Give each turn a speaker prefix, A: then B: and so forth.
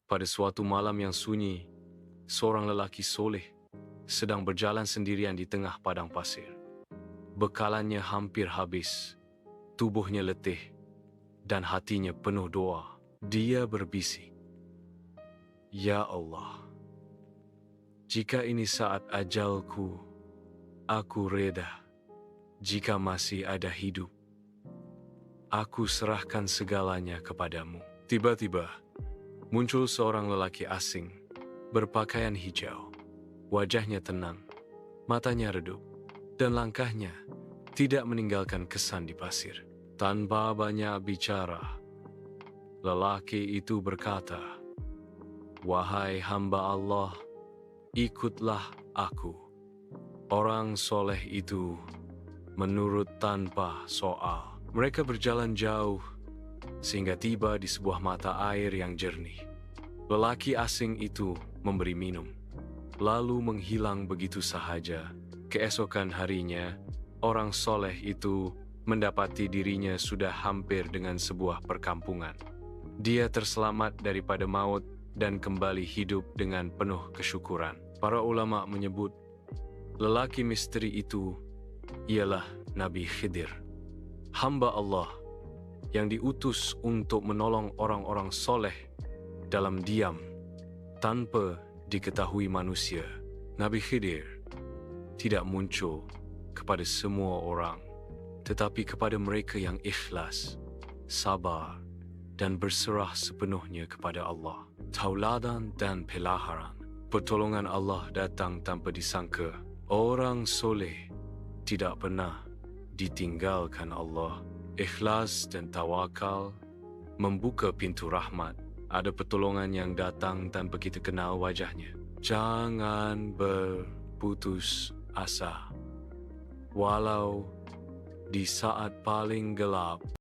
A: Pada suatu malam yang sunyi, seorang lelaki soleh sedang berjalan sendirian di tengah padang pasir. Bekalannya hampir habis, tubuhnya letih, dan hatinya penuh doa. Dia berbisik, "Ya Allah, jika ini saat ajalku, aku reda. Jika masih ada hidup, aku serahkan segalanya kepadamu." Tiba-tiba, muncul seorang lelaki asing, berpakaian hijau. Wajahnya tenang, matanya redup, dan langkahnya tidak meninggalkan kesan di pasir. Tanpa banyak bicara, lelaki itu berkata, "Wahai hamba Allah, ikutlah aku." Orang soleh itu menurut tanpa soal. Mereka berjalan jauh sehingga tiba di sebuah mata air yang jernih. Lelaki asing itu memberi minum, lalu menghilang begitu sahaja. Keesokan harinya, orang soleh itu mendapati dirinya sudah hampir dengan sebuah perkampungan. Dia terselamat daripada maut dan kembali hidup dengan penuh kesyukuran. Para ulama menyebut lelaki misteri itu ialah Nabi Khidir, hamba Allah yang diutus untuk menolong orang-orang soleh dalam diam tanpa diketahui manusia. Nabi Khidir tidak muncul kepada semua orang, tetapi kepada mereka yang ikhlas, sabar, dan berserah sepenuhnya kepada Allah. Tauladan dan pelaharan. Pertolongan Allah datang tanpa disangka. Orang soleh tidak pernah ditinggalkan Allah. Ikhlas dan tawakal membuka pintu rahmat. Ada pertolongan yang datang tanpa kita kenal wajahnya. Jangan berputus asa, walau di saat paling gelap.